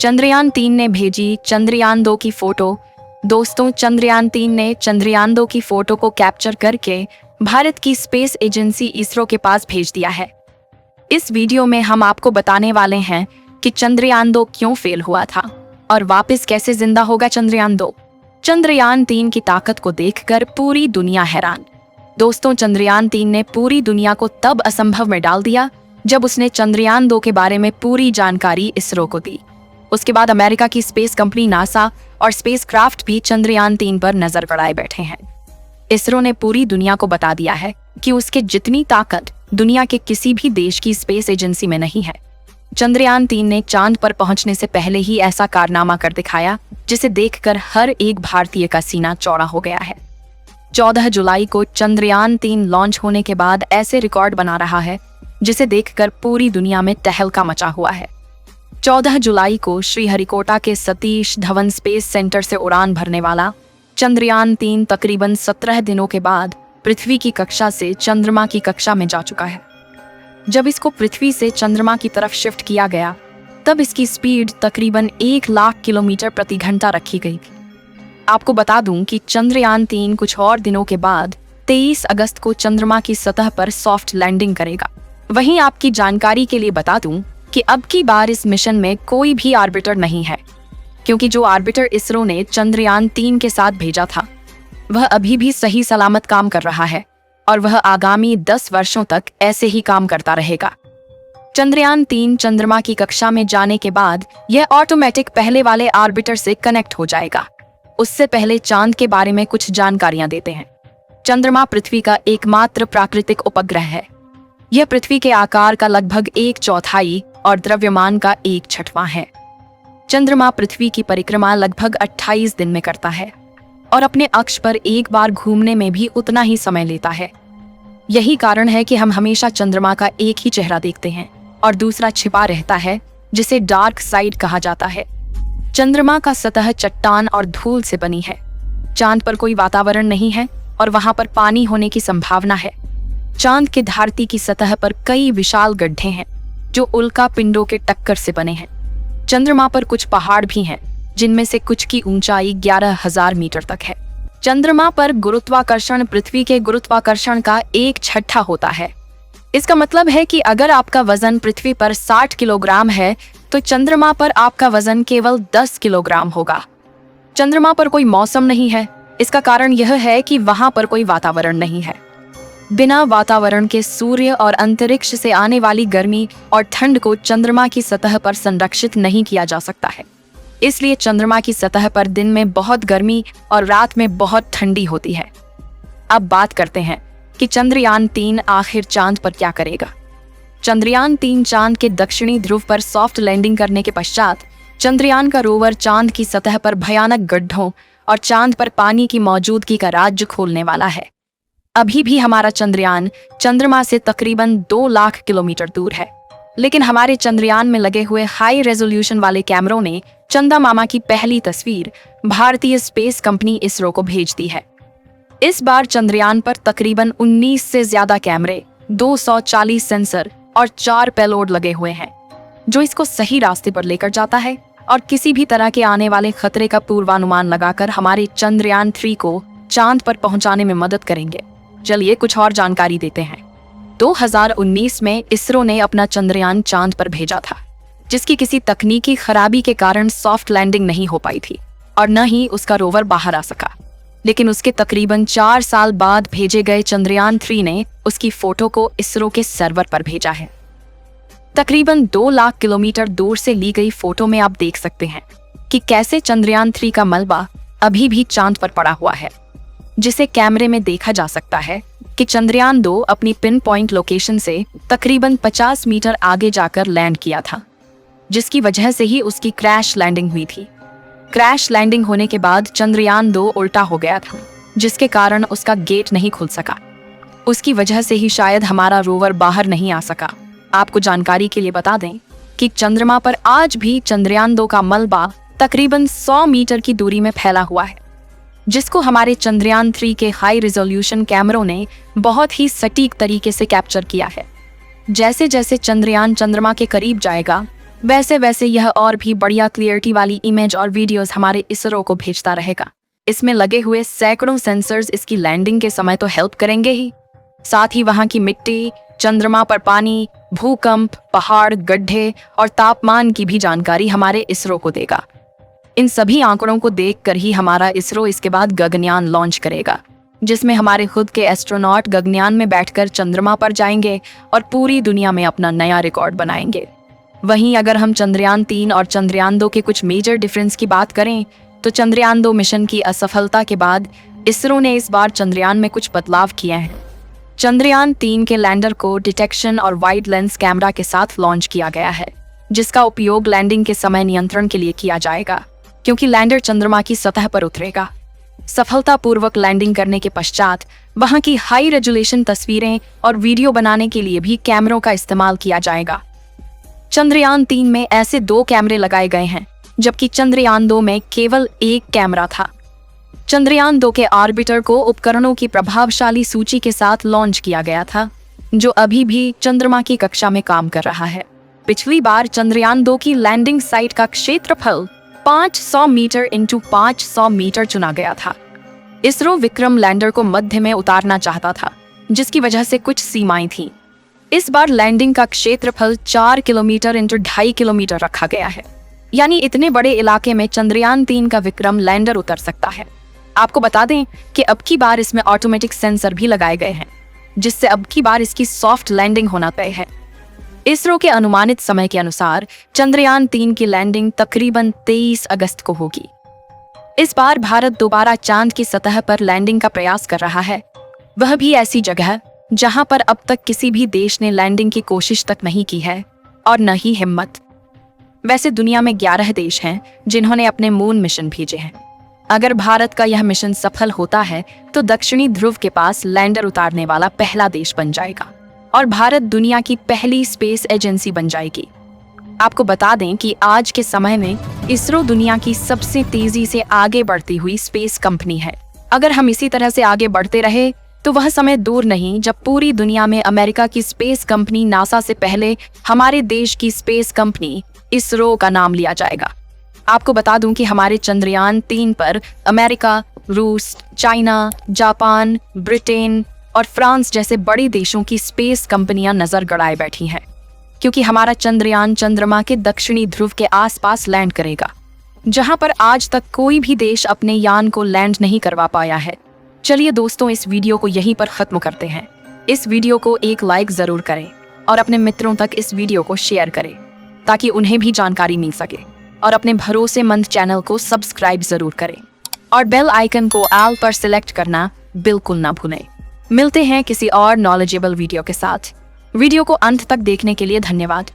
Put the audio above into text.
चंद्रयान-3 ने भेजी चंद्रयान-2 की फोटो। दोस्तों, चंद्रयान-3 ने चंद्रयान-2 की फोटो को कैप्चर करके भारत की स्पेस एजेंसी इसरो के पास भेज दिया है। इस वीडियो में हम आपको बताने वाले हैं कि चंद्रयान-2 क्यों फेल हुआ था और वापस कैसे जिंदा होगा चंद्रयान-2। चंद्रयान-3 की ताकत को देखकर पूरी दुनिया हैरान। दोस्तों, चंद्रयान-3 ने पूरी दुनिया को तब असंभव में डाल दिया जब उसने चंद्रयान-2 के बारे में पूरी जानकारी इसरो को दी। उसके बाद अमेरिका की स्पेस कंपनी नासा और स्पेसक्राफ्ट भी चंद्रयान-3 पर नजर गड़ाए बैठे हैं। इसरो ने पूरी दुनिया को बता दिया है कि उसके जितनी ताकत दुनिया के किसी भी देश की स्पेस एजेंसी में नहीं है। चंद्रयान-3 ने चांद पर पहुंचने से पहले ही ऐसा कारनामा कर दिखाया जिसे देखकर हर एक भारतीय का सीना चौड़ा हो गया है। 14 जुलाई को चंद्रयान-3 लॉन्च होने के बाद ऐसे रिकॉर्ड बना रहा है जिसे देखकर पूरी दुनिया में तहलका मचा हुआ है। 14 जुलाई को श्रीहरिकोटा के सतीश धवन स्पेस सेंटर से उड़ान भरने वाला चंद्रयान-3 तकरीबन 17 दिनों के बाद पृथ्वी की कक्षा से चंद्रमा की कक्षा में जा चुका है। जब इसको पृथ्वी से चंद्रमा की तरफ शिफ्ट किया गया तब इसकी स्पीड तकरीबन 1 लाख किलोमीटर प्रति घंटा रखी गई थी। आपको बता दूं कि चंद्रयान-3 कुछ और दिनों के बाद 23 अगस्त को चंद्रमा की सतह पर सॉफ्ट लैंडिंग करेगा। वहीं आपकी जानकारी के लिए बता दूं कि अब की बार इस मिशन में कोई भी ऑर्बिटर नहीं है, क्योंकि जो ऑर्बिटर इसरो ने चंद्रयान-3 के साथ भेजा था वह अभी भी सही सलामत काम कर रहा है और वह आगामी 10 वर्षों तक ऐसे ही काम करता रहेगा। चंद्रयान-3 चंद्रमा की कक्षा में जाने के बाद यह ऑटोमेटिक पहले वाले ऑर्बिटर से कनेक्ट हो जाएगा। उससे पहले चांद के बारे में कुछ जानकारियां देते हैं। चंद्रमा पृथ्वी का एकमात्र प्राकृतिक उपग्रह है। यह पृथ्वी के आकार का लगभग 1/4 और द्रव्यमान का 1/6 है। चंद्रमा पृथ्वी की परिक्रमा लगभग 28 दिन में करता है और अपने अक्ष पर एक बार घूमने में भी उतना ही समय लेता है। यही कारण है कि हम हमेशा चंद्रमा का एक ही चेहरा देखते हैं और दूसरा छिपा रहता है, जिसे डार्क साइड कहा जाता है। चंद्रमा का सतह चट्टान और धूल से बनी है। चांद पर कोई वातावरण नहीं है और वहां पर पानी होने की संभावना है। चांद के धरती की सतह पर कई विशाल गड्ढे हैं जो उल्का पिंडों के टक्कर से बने हैं। चंद्रमा पर कुछ पहाड़ भी हैं, जिनमें से कुछ की ऊंचाई 11,000 मीटर तक है। चंद्रमा पर गुरुत्वाकर्षण पृथ्वी के गुरुत्वाकर्षण का 1/6 होता है। इसका मतलब है कि अगर आपका वजन पृथ्वी पर 60 किलोग्राम है तो चंद्रमा पर आपका वजन केवल 10 किलोग्राम होगा। चंद्रमा पर कोई मौसम नहीं है। इसका कारण यह है कि वहां पर कोई वातावरण नहीं है। बिना वातावरण के सूर्य और अंतरिक्ष से आने वाली गर्मी और ठंड को चंद्रमा की सतह पर संरक्षित नहीं किया जा सकता है। इसलिए चंद्रमा की सतह पर दिन में बहुत गर्मी और रात में बहुत ठंडी होती है। अब बात करते हैं कि चंद्रयान-3 आखिर चांद पर क्या करेगा। चंद्रयान-3 चांद के दक्षिणी ध्रुव पर सॉफ्ट लैंडिंग करने के पश्चात चंद्रयान का रोवर चांद की सतह पर भयानक गड्ढों और चांद पर पानी की मौजूदगी का राज खोलने वाला है। अभी भी हमारा चंद्रयान चंद्रमा से तकरीबन 2 लाख किलोमीटर दूर है, लेकिन हमारे चंद्रयान में लगे हुए हाई रेजोल्यूशन वाले कैमरों ने चंदा मामा की पहली तस्वीर भारतीय स्पेस कंपनी इसरो को भेज दी है। इस बार चंद्रयान पर तकरीबन 19 से ज्यादा कैमरे, 240 सेंसर और 4 पेलोड लगे हुए हैं, जो इसको सही रास्ते पर लेकर जाता है और किसी भी तरह के आने वाले खतरे का पूर्वानुमान लगाकर हमारे चंद्रयान-3 को चांद पर पहुंचाने में मदद करेंगे। चलिए कुछ और जानकारी देते हैं। 2019 में इसरो ने अपना चंद्रयान चांद पर भेजा था, जिसकी किसी तकनीकी खराबी के कारण सॉफ्ट लैंडिंग नहीं हो पाई थी और न ही उसका रोवर बाहर आ सका। लेकिन उसके तकरीबन 4 साल बाद भेजे गए चंद्रयान-3 ने उसकी फोटो को इसरो के सर्वर पर भेजा है। तकरीबन 2 लाख किलोमीटर दूर से ली गई फोटो में आप देख सकते हैं कि कैसे चंद्रयान-3 का मलबा अभी भी चांद पर पड़ा हुआ है, जिसे कैमरे में देखा जा सकता है कि चंद्रयान-2 अपनी पिन पॉइंट लोकेशन से तकरीबन 50 मीटर आगे जाकर लैंड किया था, जिसकी वजह से ही उसकी क्रैश लैंडिंग हुई थी। क्रैश लैंडिंग होने के बाद चंद्रयान-2 उल्टा हो गया था, जिसके कारण उसका गेट नहीं खुल सका। उसकी वजह से ही शायद हमारा रोवर बाहर नहीं आ सका। आपको जानकारी के लिए बता दें कि चंद्रमा पर आज भी चंद्रयान-2 का मलबा तकरीबन 100 मीटर की दूरी में फैला हुआ है, जिसको हमारे चंद्रयान-3 के हाई रिजोल्यूशन कैमरों ने बहुत ही सटीक तरीके से कैप्चर किया है। जैसे जैसे चंद्रयान चंद्रमा के करीब जाएगा, वैसे वैसे यह और भी बढ़िया क्लियरिटी वाली इमेज और वीडियोस हमारे इसरो को भेजता रहेगा। इसमें लगे हुए सैकड़ों सेंसर्स इसकी लैंडिंग के समय तो हेल्प करेंगे ही, साथ ही वहां की मिट्टी, चंद्रमा पर पानी, भूकंप, पहाड़, गड्ढे और तापमान की भी जानकारी हमारे इसरो को देगा। इन सभी आंकड़ों को देखकर ही हमारा इसरो इसके बाद गगनयान लॉन्च करेगा, जिसमें हमारे खुद के एस्ट्रोनॉट गगनयान में बैठकर चंद्रमा पर जाएंगे और पूरी दुनिया में अपना नया रिकॉर्ड बनाएंगे। वहीं अगर हम चंद्रयान 3 और चंद्रयान 2 के कुछ मेजर डिफरेंस की बात करें तो चंद्रयान 2 मिशन की असफलता के बाद इसरो ने इस बार चंद्रयान में कुछ बदलाव किए हैं। चंद्रयान 3 के लैंडर को डिटेक्शन और वाइड लेंस कैमरा के साथ लॉन्च किया गया है, जिसका उपयोग लैंडिंग के समय नियंत्रण के लिए किया जाएगा, क्योंकि लैंडर चंद्रमा की सतह पर उतरेगा। सफलतापूर्वक लैंडिंग करने के पश्चात वहां की हाई रेजोल्यूशन तस्वीरें और वीडियो बनाने के लिए भी कैमरों का इस्तेमाल किया जाएगा। चंद्रयान 3 में ऐसे 2 कैमरे लगाए गए हैं, जबकि चंद्रयान 2 में केवल 1 कैमरा था। चंद्रयान 2 के ऑर्बिटर को उपकरणों की प्रभावशाली सूची के साथ लॉन्च किया गया था, जो अभी भी चंद्रमा की कक्षा में काम कर रहा है। पिछली बार चंद्रयान 2 की लैंडिंग साइट का क्षेत्रफल 500 मीटर इंटू 500 मीटर चुना गया था। इसरो विक्रम लैंडर को मध्य में उतारना चाहता था, जिसकी वजह से कुछ सीमाएं थीं। इस बार लैंडिंग का क्षेत्रफल 4 किलोमीटर इंटू 2.5 किलोमीटर रखा गया है, यानी इतने बड़े इलाके में चंद्रयान 3 का विक्रम लैंडर उतर सकता है। आपको बता दें कि अब की बार इसमें ऑटोमेटिक सेंसर भी लगाए गए हैं, जिससे अब की बार इसकी सॉफ्ट लैंडिंग होना तय है। इसरो के अनुमानित समय के अनुसार चंद्रयान 3 की लैंडिंग तकरीबन 23 अगस्त को होगी। इस बार भारत दोबारा चांद की सतह पर लैंडिंग का प्रयास कर रहा है, वह भी ऐसी जगह जहां पर अब तक किसी भी देश ने लैंडिंग की कोशिश तक नहीं की है और न ही हिम्मत। वैसे दुनिया में 11 देश हैं जिन्होंने अपने मून मिशन भेजे हैं। अगर भारत का यह मिशन सफल होता है तो दक्षिणी ध्रुव के पास लैंडर उतारने वाला पहला देश बन जाएगा और भारत दुनिया की पहली स्पेस एजेंसी बन जाएगी। आपको बता दें कि आज के समय में इसरो दुनिया की सबसे तेजी से आगे बढ़ती हुई स्पेस कंपनी है। अगर हम इसी तरह से आगे बढ़ते रहे तो वह समय दूर नहीं जब पूरी दुनिया में अमेरिका की स्पेस कंपनी नासा से पहले हमारे देश की स्पेस कंपनी इसरो का नाम लिया जाएगा। आपको बता दूं कि हमारे चंद्रयान 3 पर अमेरिका, रूस, चाइना, जापान, ब्रिटेन और फ्रांस जैसे बड़े देशों की स्पेस कंपनियां नजर गड़ाए बैठी हैं, क्योंकि हमारा चंद्रयान चंद्रमा के दक्षिणी ध्रुव के आसपास लैंड करेगा, जहां पर आज तक कोई भी देश अपने यान को लैंड नहीं करवा पाया है। चलिए दोस्तों, इस वीडियो को यहीं पर खत्म करते हैं। इस वीडियो को एक लाइक जरूर करें और अपने मित्रों तक इस वीडियो को शेयर करें ताकि उन्हें भी जानकारी मिल सके, और अपने भरोसेमंद चैनल को सब्सक्राइब जरूर करें और बेल आइकन को ऑल पर सिलेक्ट करना बिल्कुल ना भूलें। मिलते हैं किसी और नॉलेजेबल वीडियो के साथ। वीडियो को अंत तक देखने के लिए धन्यवाद।